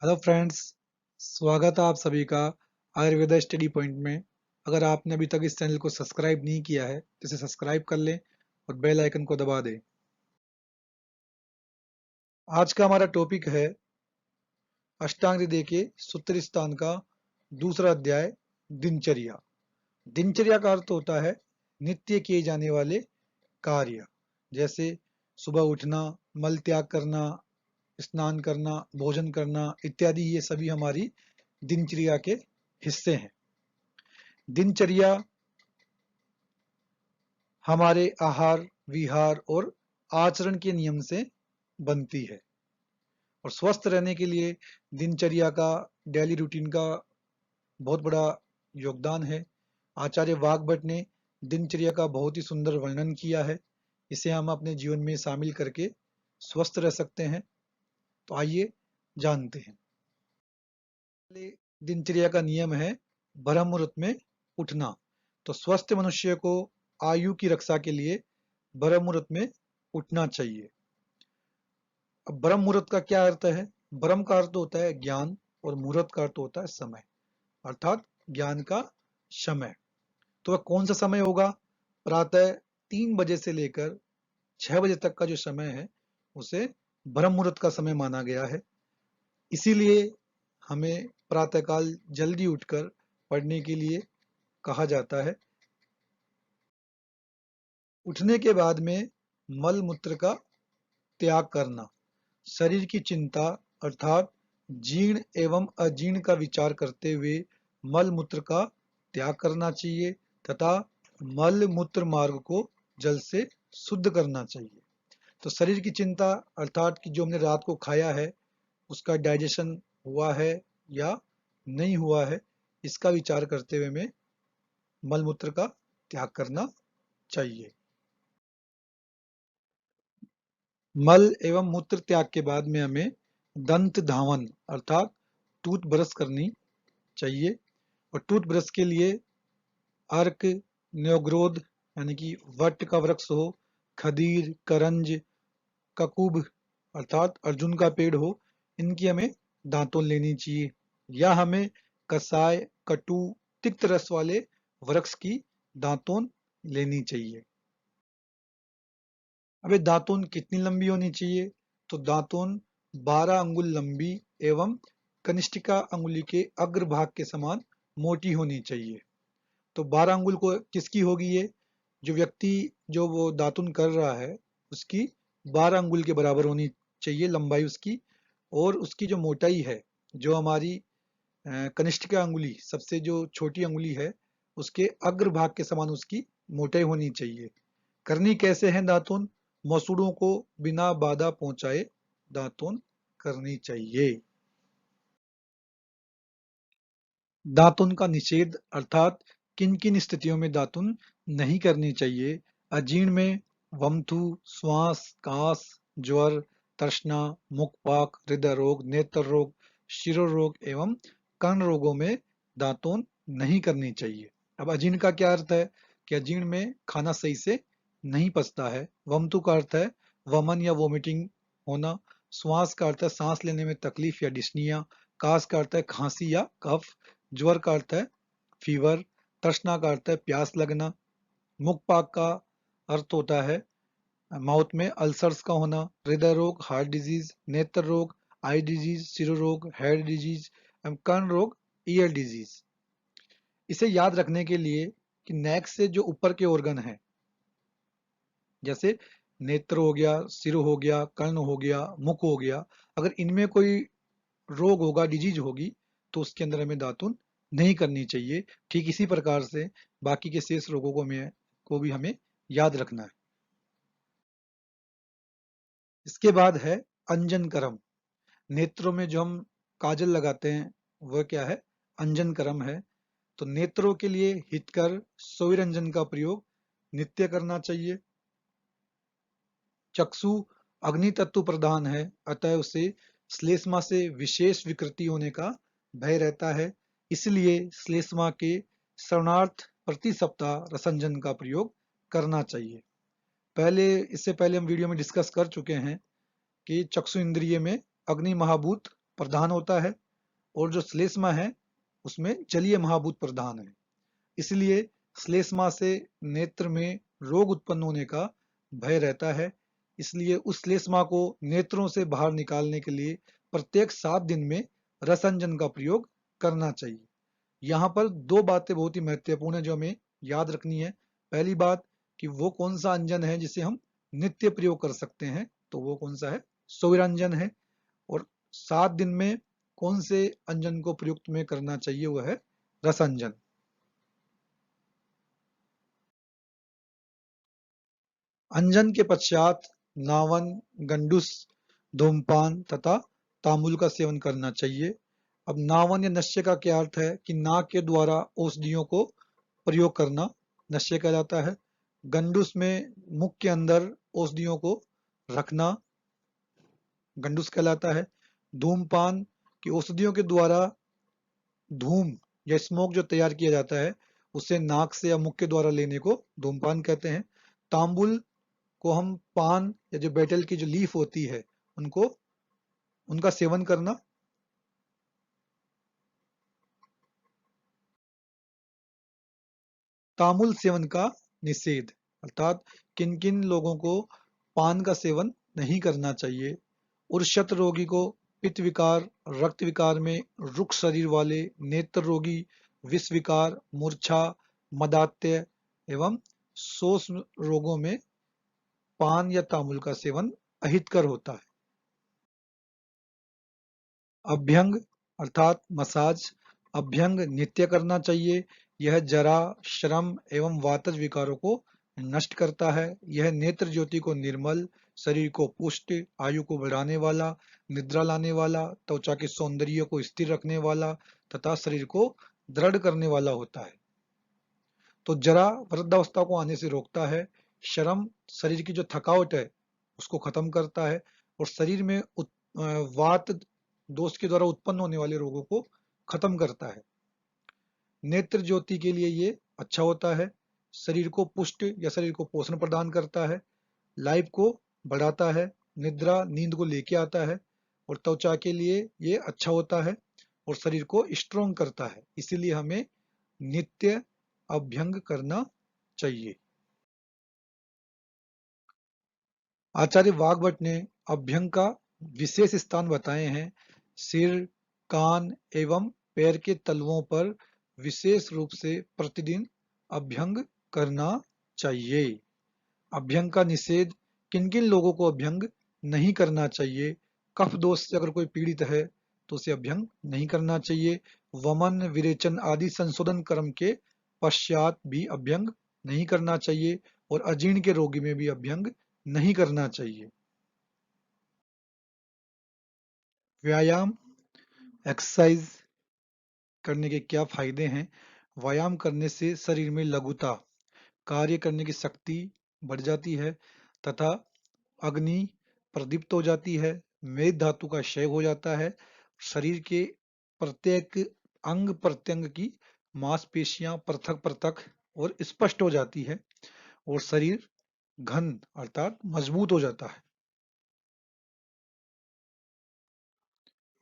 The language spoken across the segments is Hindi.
हेलो फ्रेंड्स, स्वागत है आप सभी का आयुर्वेदा स्टडी पॉइंट में। अगर आपने अभी तक इस चैनल को सब्सक्राइब नहीं किया है तो इसे सब्सक्राइब कर लें और बेल आइकन को दबा दें। आज का हमारा टॉपिक है अष्टांग हृदय के सूत्र स्थान का दूसरा अध्याय, दिनचर्या। दिनचर्या का अर्थ होता है नित्य किए जाने वाले कार्य, जैसे सुबह उठना, मल त्याग करना, स्नान करना, भोजन करना इत्यादि। ये सभी हमारी दिनचर्या के हिस्से हैं। दिनचर्या हमारे आहार विहार और आचरण के नियम से बनती है और स्वस्थ रहने के लिए दिनचर्या का, डेली रूटीन का बहुत बड़ा योगदान है। आचार्य वाग्भट ने दिनचर्या का बहुत ही सुंदर वर्णन किया है। इसे हम अपने जीवन में शामिल करके स्वस्थ रह सकते हैं। तो आइए जानते हैं। पहले दिनचर्या का नियम है ब्रह्म मुहूर्त में उठना। तो स्वस्थ मनुष्य को आयु की रक्षा के लिए ब्रह्म मुहूर्त में उठना चाहिए। अब ब्रह्म मुहूर्त का क्या अर्थ है? ब्रह्म का अर्थ होता है ज्ञान और मुहूर्त का अर्थ होता है समय, अर्थात ज्ञान का समय। तो वह कौन सा समय होगा? प्रातः 3 बजे से लेकर 6 बजे तक का जो समय है उसे ब्रह्म मुहूर्त का समय माना गया है। इसीलिए हमें प्रातःकाल जल्दी उठकर पढ़ने के लिए कहा जाता है। उठने के बाद में मल मूत्र का त्याग करना, शरीर की चिंता अर्थात जीर्ण एवं अजीर्ण का विचार करते हुए मल मूत्र का त्याग करना चाहिए तथा मल मूत्र मार्ग को जल से शुद्ध करना चाहिए। तो शरीर की चिंता अर्थात कि जो हमने रात को खाया है उसका डाइजेशन हुआ है या नहीं हुआ है, इसका विचार करते हुए हमें मल मूत्र का त्याग करना चाहिए। मल एवं मूत्र त्याग के बाद में हमें दंत धावन अर्थात टूथ ब्रश करनी चाहिए। और टूथ ब्रश के लिए अर्क, न्योग्रोध यानी कि वट का वृक्ष हो, खदीर, करंज, ककुब अर्थात अर्जुन का पेड़ हो, इनकी हमें दांतों लेनी चाहिए। या हमें कसाय, कटु, तिक्त रस वाले वृक्ष की दांतों लेनी चाहिए। अब ये दातून कितनी लंबी होनी चाहिए? तो दातून 12 अंगुल लंबी एवं कनिष्ठिका अंगुली के अग्रभाग के समान मोटी होनी चाहिए। तो 12 अंगुल को किसकी होगी? ये जो व्यक्ति जो वो दातुन कर रहा है उसकी 12 अंगुल के बराबर होनी चाहिए लंबाई उसकी। और उसकी जो मोटाई है, जो हमारी कनिष्ठिका अंगुली सबसे जो छोटी अंगुली है उसके अग्रभाग के समान उसकी मोटाई होनी चाहिए। करनी कैसे है दातुन? मसूड़ों को बिना बाधा पहुंचाए दातुन करनी चाहिए। दातुन का निषेध अर्थात किन किन स्थितियों में दातुन नहीं करनी चाहिए? अजीर्ण में, वमथु, श्वास, कास, ज्वर, तृष्णा, मुखपाक, हृदय रोग, नेत्र रोग, शिरोरोग एवं कर्ण रोगों में दातुन नहीं करनी चाहिए। अब अजीर्ण का क्या अर्थ है? कि अजीर्ण में खाना सही से नहीं पचता है। वमथु का अर्थ है वमन या वोमिटिंग होना। श्वास का अर्थ है सांस लेने में तकलीफ या डिस्निया। कास का अर्थ है खांसी या कफ। ज्वर का अर्थ है फीवर। तृष्णा का अर्थ है प्यास लगना। मुखपाक का अर्थ होता है माउथ में अल्सर्स का होना। हृदय रोग, हार्ट डिजीज, नेत्र रोग, आई डिजीज, सिरो रोग, हेड डिजीज, कर्ण रोग, ईयर डिजीज। इसे याद रखने के लिए कि नेक से जो ऊपर के ऑर्गन है, जैसे नेत्र हो गया, सिर हो गया, कर्ण हो गया, मुख हो गया, अगर इनमें कोई रोग होगा, डिजीज होगी, तो उसके अंदर हमें दातुन नहीं करनी चाहिए। ठीक इसी प्रकार से बाकी के शेष रोगों को भी हमें याद रखना है। इसके बाद है अंजन करम। नेत्रों में जो हम काजल लगाते हैं वह क्या है? अंजन करम है। तो नेत्रों के लिए हितकर सोविरंजन का प्रयोग नित्य करना चाहिए। चक्षु अग्नि तत्व प्रधान है, अतः उसे श्लेष्मा से विशेष विकृति होने का भय रहता है। इसलिए श्लेष्मा के शरणार्थ प्रति सप्ताह रसंजन का प्रयोग करना चाहिए। इससे पहले हम वीडियो में डिस्कस कर चुके हैं कि चक्षु इंद्रिय में अग्नि महाभूत प्रधान होता है और जो श्लेष्मा है उसमें जलीय महाभूत प्रधान है। इसलिए श्लेष्मा से नेत्र में रोग उत्पन्न होने का भय रहता है। इसलिए उस श्लेष्मा को नेत्रों से बाहर निकालने के लिए प्रत्येक 7 दिन में रसांजन का प्रयोग करना चाहिए। यहाँ पर 2 बातें बहुत ही महत्वपूर्ण है जो हमें याद रखनी है। पहली बात कि वो कौन सा अंजन है जिसे हम नित्य प्रयोग कर सकते हैं, तो वो कौन सा है, सुविरंजन है। और 7 दिन में कौन से अंजन को प्रयुक्त में करना चाहिए, वह है रसांजन। अंजन के पश्चात नावन, गंडूस, धूमपान तथा तांबुल का सेवन करना चाहिए। अब नावन या नशे का क्या अर्थ है कि नाक के द्वारा औषधियों को प्रयोग करना नशे कहलाता है। गंडूस में मुख के अंदर औषधियों को रखना गंडूस कहलाता है। धूमपान की औषधियों के द्वारा धूम या स्मोक जो तैयार किया जाता है उसे नाक से या मुख के द्वारा लेने को धूमपान कहते हैं। तांबुल को हम पान या जो बेटल की जो लीफ होती है उनको उनका सेवन करना। तांबुल सेवन का निषेध, अर्थात किन किन लोगों को पान का सेवन नहीं करना चाहिए। उर्शत रोगी को पित्त विकार, रक्त विकार में रुक्ष शरीर वाले, नेत्र रोगी, विष विकार, मूर्छा, मदात्य एवं शोष रोगों में पान या तांबुल का सेवन अहितकर होता है। अभ्यंग अर्थात मसाज, अभ्यंग नित्य करना चाहिए। यह जरा, श्रम एवं वातज विकारों को नष्ट करता है। यह नेत्र ज्योति को निर्मल, शरीर को पुष्ट, आयु को बढ़ाने वाला, निद्रा लाने वाला, त्वचा के सौंदर्य को स्थिर रखने वाला तथा शरीर को दृढ़ करने वाला होता है। तो जरा वृद्धावस्था को आने से रोकता है। श्रम शरीर की जो थकावट है उसको खत्म करता है और शरीर में वात दोष के द्वारा उत्पन्न होने वाले रोगों को खत्म करता है। नेत्र ज्योति के लिए ये अच्छा होता है। शरीर को पुष्ट या शरीर को पोषण प्रदान करता है, लाइफ को बढ़ाता है, निद्रा नींद को लेके आता है और त्वचा के लिए ये अच्छा होता है और शरीर को स्ट्रोंग करता है। इसीलिए हमें नित्य अभ्यंग करना चाहिए। आचार्य वाग्भट ने अभ्यंग का विशेष स्थान बताए हैं। सिर, कान एवं पैर के तलवों पर विशेष रूप से प्रतिदिन अभ्यंग करना चाहिए। अभ्यंग का निषेध, किन किन लोगों को अभ्यंग नहीं करना चाहिए। कफ दोष से अगर कोई पीड़ित है तो उसे अभ्यंग नहीं करना चाहिए। वमन, विरेचन आदि संशोधन कर्म के पश्चात भी अभ्यंग नहीं करना चाहिए और अजीर्ण के रोगी में भी अभ्यंग नहीं करना चाहिए। व्यायाम, एक्सरसाइज करने के क्या फायदे हैं। व्यायाम करने से शरीर में लघुता, कार्य करने की शक्ति बढ़ जाती है तथा अग्नि प्रदीप्त हो जाती है, मेद धातु का क्षय हो जाता है, शरीर के प्रत्येक अंग प्रत्यंग की मांसपेशियां पृथक पृथक और स्पष्ट हो जाती है और शरीर घन अर्थात मजबूत हो जाता है।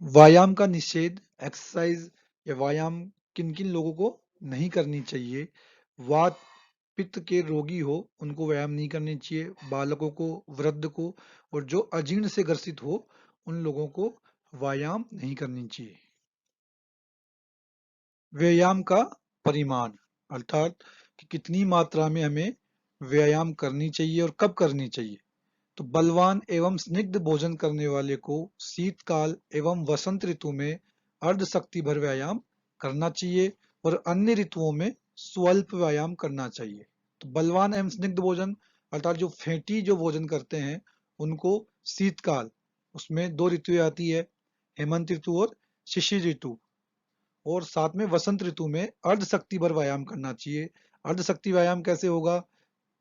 व्यायाम का निषेध, एक्सरसाइज या व्यायाम किन किन लोगों को नहीं करनी चाहिए। वात पित्त के रोगी हो उनको व्यायाम नहीं करनी चाहिए, बालकों को, वृद्ध को और जो अजीर्ण से ग्रसित हो उन लोगों को व्यायाम नहीं करनी चाहिए। व्यायाम का परिमाण, अर्थात कि कितनी मात्रा में हमें व्यायाम करनी चाहिए और कब करनी चाहिए। तो बलवान एवं स्निग्ध भोजन करने वाले को शीतकाल एवं वसंत ऋतु में अर्ध शक्ति भर व्यायाम करना चाहिए और अन्य ऋतुओं में स्वल्प व्यायाम करना चाहिए। तो बलवान एवं स्निग्ध भोजन अर्थात जो फैटी जो भोजन करते हैं उनको शीतकाल, उसमें 2 ऋतुएं आती है, हेमंत ऋतु और शिशिर ऋतु, और साथ में वसंत ऋतु में अर्ध शक्ति भर व्यायाम करना चाहिए। अर्ध शक्ति व्यायाम कैसे होगा,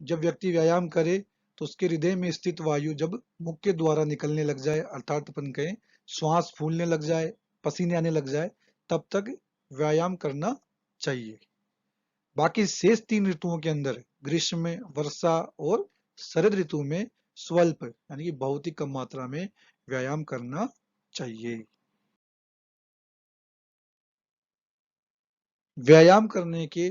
जब व्यक्ति व्यायाम करे तो उसके हृदय में स्थित वायु जब मुख के द्वारा निकलने लग जाए, अर्थात अपन कहें श्वास फूलने लग जाए, पसीने आने लग जाए, तब तक व्यायाम करना चाहिए। बाकी शेष 3 ऋतुओं के अंदर ग्रीष्म में, वर्षा और शरद ऋतु में स्वल्प यानी कि बहुत ही कम मात्रा में व्यायाम करना चाहिए। व्यायाम करने के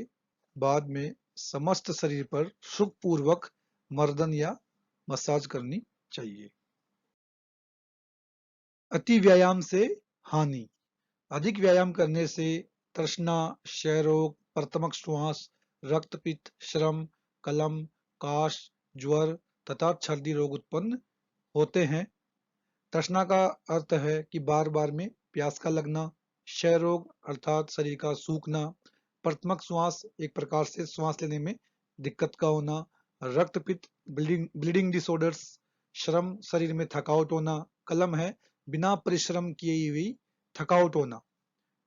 बाद में समस्त शरीर पर सुखपूर्वक मर्दन या मसाज करनी चाहिए। अति व्यायाम से हानि। अधिक व्यायाम करने से तृष्णा, क्षय रोग, प्रतमक श्वास, रक्तपित्त, श्रम, कलम, काश, ज्वर तथा छर्दी रोग उत्पन्न होते हैं। तृष्णा का अर्थ है कि बार बार में प्यास का लगना, क्षय रोग अर्थात शरीर का सूखना, प्रतमक श्वास एक प्रकार से श्वास लेने में दिक्कत का होना, रक्तपित्त ब्लीडिंग डिसऑर्डर्स, श्रम शरीर में थकावट होना, कलम है बिना परिश्रम किए हुई थकावट होना,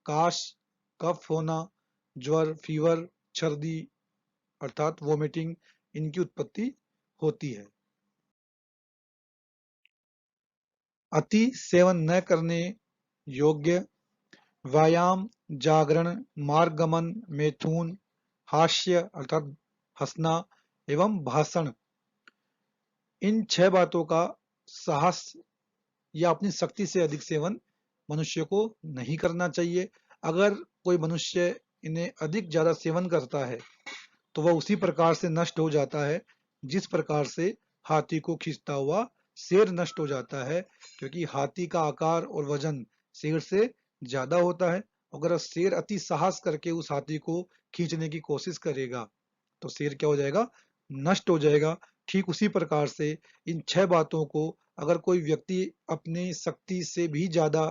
काश कफ होना, ज्वर फीवर, छर्दी अर्थात वोमिटिंग इनकी उत्पत्ति होती है। अति सेवन न करने योग्य व्यायाम, जागरण, मार्गमन, मैथुन, हास्य अर्थात हंसना एवं भाषण, इन 6 बातों का साहस या अपनी शक्ति से अधिक सेवन मनुष्य को नहीं करना चाहिए। अगर कोई मनुष्य इन्हें अधिक ज्यादा सेवन करता है तो वह उसी प्रकार से नष्ट हो जाता है जिस प्रकार से हाथी को खींचता हुआ शेर नष्ट हो जाता है, क्योंकि हाथी का आकार और वजन शेर से ज्यादा होता है। अगर शेर अति साहस करके उस हाथी को खींचने की कोशिश करेगा तो शेर क्या हो जाएगा, नष्ट हो जाएगा। ठीक उसी प्रकार से इन 6 बातों को अगर कोई व्यक्ति अपनी शक्ति से भी ज्यादा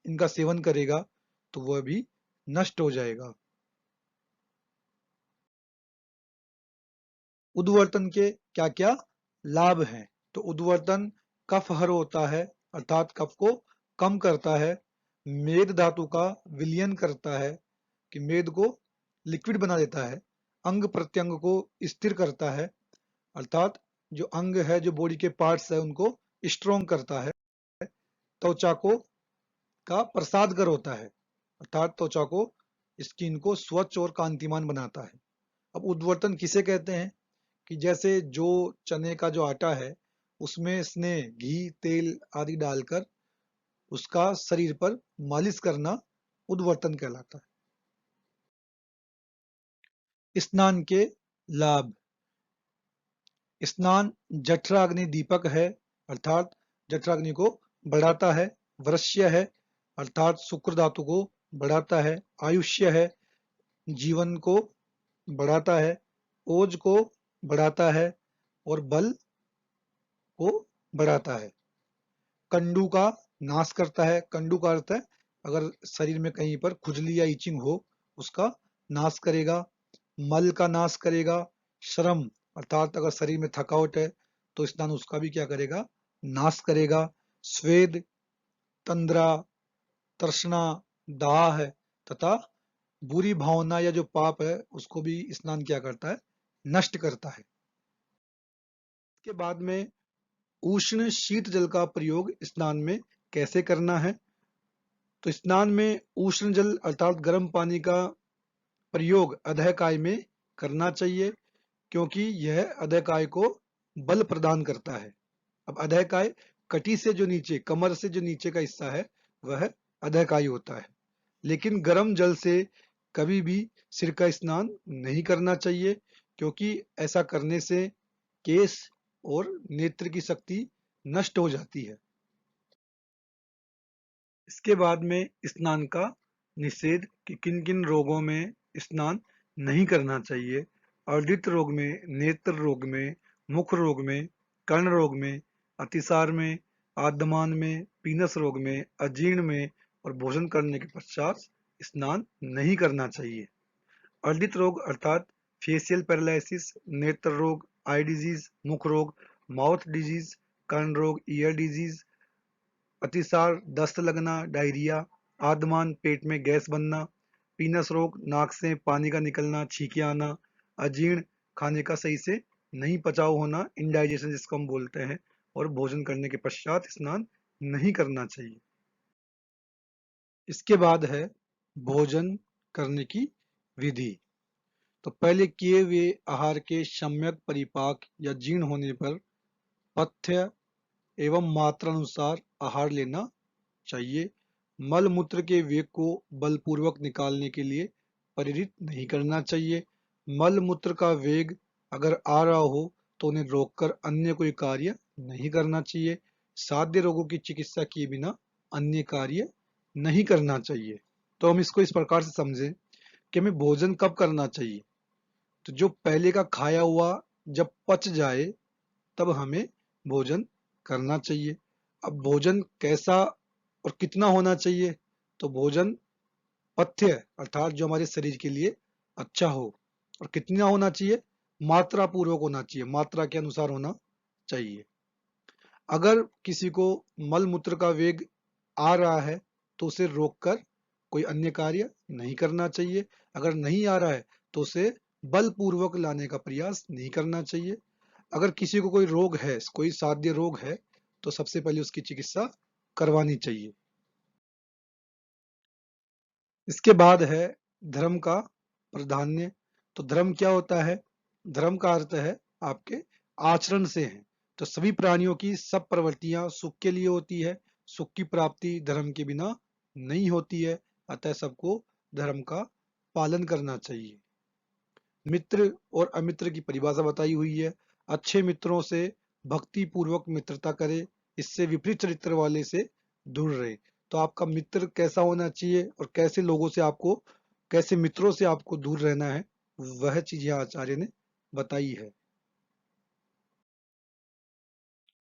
इनका सेवन करेगा तो वह भी नष्ट हो जाएगा। उद्वर्तन के क्या क्या लाभ हैं? तो उद्वर्तन कफ हर होता है अर्थात कफ को कम करता है, मेद धातु का विलयन करता है कि मेद को लिक्विड बना देता है, अंग प्रत्यंग को स्थिर करता है अर्थात जो अंग है जो बॉडी के पार्ट्स है उनको स्ट्रोंग करता है, त्वचा को का प्रसादगर होता है अर्थात त्वचा को स्किन को स्वच्छ और कांतिमान बनाता है। अब उद्वर्तन किसे कहते हैं कि जैसे जो चने का जो आटा है उसमें स्नेह, घी, तेल आदि डालकर उसका शरीर पर मालिश करना उद्वर्तन कहलाता है। स्नान के लाभ। स्नान जठराग्नि दीपक है अर्थात जठराग्नि को बढ़ाता है, वृश्य है अर्थात शुक्र धातु को बढ़ाता है, आयुष्य है जीवन को बढ़ाता है, ओज को बढ़ाता है और बल को बढ़ाता है। कंडू का नाश करता है, कंडू का अर्थ है अगर शरीर में कहीं पर खुजली या इचिंग हो उसका नाश करेगा, मल का नाश करेगा, श्रम अर्थात अगर शरीर में थकावट है तो स्नान उसका भी क्या करेगा, नाश करेगा, स्वेद, तंद्रा, तृष्णा, दाह है तथा बुरी भावना या जो पाप है उसको भी स्नान क्या करता है, नष्ट करता है। इसके बाद में उष्ण शीत जल का प्रयोग स्नान में कैसे करना है? तो स्नान में उष्ण जल अर्थात गर्म पानी का प्रयोग अधःकाय में करना चाहिए क्योंकि यह अधःकाय को बल प्रदान करता है। अब अधःकाय कटी से जो नीचे, कमर से जो नीचे का हिस्सा है वह अधःकाय होता है, लेकिन गर्म जल से कभी भी सिर का स्नान नहीं करना चाहिए क्योंकि ऐसा करने से केश और नेत्र की शक्ति नष्ट हो जाती है। इसके बाद में स्नान का निषेध कि किन किन रोगों में स्नान नहीं करना चाहिए। अर्दित रोग में, नेत्र रोग में, मुख रोग में, कर्ण रोग में, अतिसार में, आद्यमान में, पीनस रोग में, अजीर्ण में और भोजन करने के पश्चात स्नान नहीं करना चाहिए। अर्दित रोग अर्थात फेशियल पैरालिसिस, नेत्र रोग, आई डिजीज, मुख रोग, माउथ डिजीज, कर्ण रोग, ईयर डिजीज, अतिसार, दस्त लगना, डायरिया, आद्यमान, पेट में गैस बनना, पीनस रोग, नाक से पानी का निकलना, छींके आना, अजीर्ण, खाने का सही से नहीं पचाव होना, इंडाइजेशन जिसको हम बोलते हैं, और भोजन करने के पश्चात स्नान नहीं करना चाहिए। इसके बाद है भोजन करने की विधि। तो पहले किए हुए आहार के सम्यक परिपाक या जीर्ण होने पर पथ्य एवं मात्रा अनुसार आहार लेना चाहिए। मल मूत्र के वेग को बलपूर्वक निकालने के लिए प्रेरित नहीं करना चाहिए। मल मूत्र का वेग अगर आ रहा हो तो उन्हें रोककर अन्य कोई कार्य नहीं करना चाहिए। साध्य रोगों की चिकित्सा किए बिना अन्य कार्य नहीं करना चाहिए। तो हम इसको इस प्रकार से समझें कि हमें भोजन कब करना चाहिए। तो जो पहले का खाया हुआ जब पच जाए तब हमें भोजन करना चाहिए। अब भोजन कैसा और कितना होना चाहिए, तो भोजन पथ्य अर्थात जो हमारे शरीर के लिए अच्छा हो। और कितना होना चाहिए, मात्रा पूर्वक होना चाहिए, मात्रा के अनुसार होना चाहिए। अगर किसी को मल मूत्र का वेग आ रहा है तो उसे रोककर कोई अन्य कार्य नहीं करना चाहिए। अगर नहीं आ रहा है तो उसे बलपूर्वक लाने का प्रयास नहीं करना चाहिए। अगर किसी को कोई रोग है, कोई साध्य रोग है, तो सबसे पहले उसकी चिकित्सा करवानी चाहिए। इसके बाद है धर्म का प्राधान्य। तो धर्म क्या होता है? धर्म का अर्थ है आपके आचरण से है। तो सभी प्राणियों की सब प्रवृत्तियां सुख के लिए होती है। सुख की प्राप्ति धर्म के बिना नहीं होती है। अतः सबको धर्म का पालन करना चाहिए। मित्र और अमित्र की परिभाषा बताई हुई है। अच्छे मित्रों से भक्ति पूर्वक मित्रता करे, इससे विपरीत चरित्र वाले से दूर रहे। तो आपका मित्र कैसा होना चाहिए और कैसे लोगों से आपको, कैसे मित्रों से आपको दूर रहना है, वह चीज यहाँ आचार्य ने बताई है।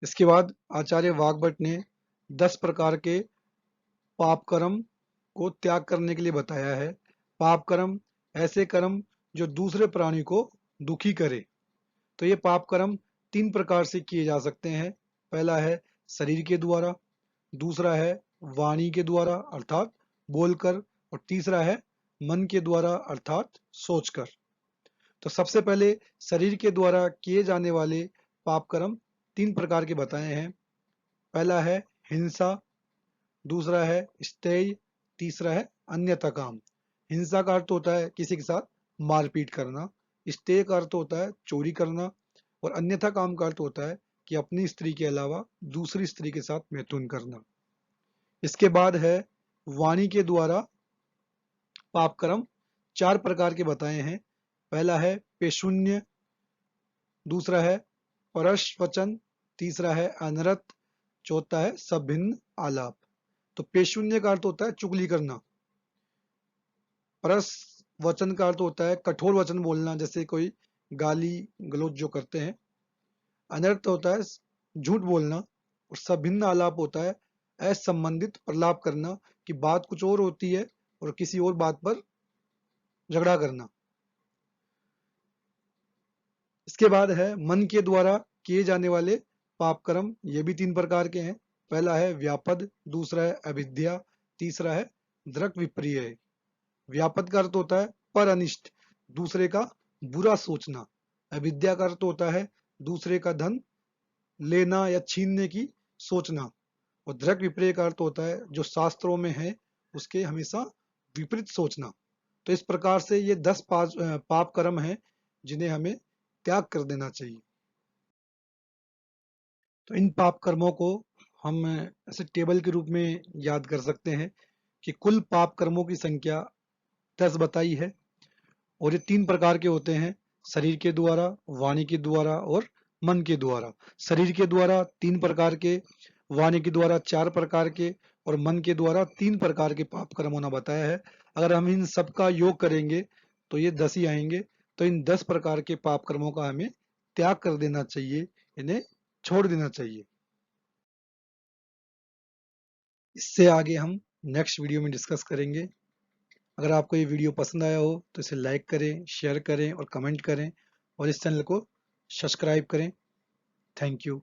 इसके बाद आचार्य वाग्भट ने 10 प्रकार के पाप कर्म को त्याग करने के लिए बताया है। पाप कर्म ऐसे कर्म जो दूसरे प्राणी को दुखी करे। तो ये पाप कर्म 3 प्रकार से किए जा सकते हैं। पहला है शरीर के द्वारा, दूसरा है वाणी के द्वारा अर्थात बोलकर, और तीसरा है मन के द्वारा अर्थात सोचकर। तो सबसे पहले शरीर के द्वारा किए जाने वाले पाप कर्म 3 प्रकार के बताए हैं। पहला है हिंसा, दूसरा है स्तेय, तीसरा है अन्यथा काम। हिंसा का अर्थ होता है किसी के साथ मारपीट करना, स्तेय का अर्थ होता है चोरी करना, और अन्यथा काम का अर्थ होता है कि अपनी स्त्री के अलावा दूसरी स्त्री के साथ मैथुन करना। इसके बाद है वाणी के द्वारा पाप कर्म 4 प्रकार के बताए हैं। पहला है पेशून्य, दूसरा है परश वचन, तीसरा है अनरत, चौथा है सभिन्न आलाप। तो पेशून्य का अर्थ होता है चुगली करना। परस वचन का अर्थ होता है कठोर वचन बोलना, जैसे कोई गाली गलौज जो करते हैं। अनर्थ होता है झूठ बोलना। और सभिन्न आलाप होता है असंबंधित प्रलाप करना, कि बात कुछ और होती है और किसी और बात पर झगड़ा करना। इसके बाद है मन के द्वारा किए जाने वाले पाप कर्म। ये भी 3 प्रकार के हैं। पहला है व्यापद, दूसरा है अविद्या, तीसरा है दृक विप्रिय। व्यापद का अर्थ होता है पर अनिष्ट, दूसरे का बुरा सोचना। अविद्या का अर्थ होता है दूसरे का धन लेना या छीनने की सोचना। और दृक विपर्य का अर्थ होता है जो शास्त्रों में है उसके हमेशा विपरीत सोचना। तो इस प्रकार से ये 10 पाप कर्म हैं जिन्हें हमें त्याग कर देना चाहिए। तो इन पाप कर्मों को हम ऐसे टेबल के रूप में याद कर सकते हैं कि कुल पाप कर्मों की संख्या 10 बताई है। और ये 3 प्रकार के होते हैं, शरीर के द्वारा, वाणी के द्वारा और मन के द्वारा। शरीर के द्वारा 3 प्रकार के, वाणी के द्वारा 4 प्रकार के, और मन के द्वारा 3 प्रकार के पाप कर्म होना बताया है। अगर हम इन सब का योग करेंगे तो ये 10 ही आएंगे। तो इन 10 प्रकार के पाप कर्मों का हमें त्याग कर देना चाहिए, इन्हें छोड़ देना चाहिए। इससे आगे हम नेक्स्ट वीडियो में डिस्कस करेंगे। अगर आपको ये वीडियो पसंद आया हो तो इसे लाइक करें, शेयर करें और कमेंट करें, और इस चैनल को सब्सक्राइब करें। Thank you.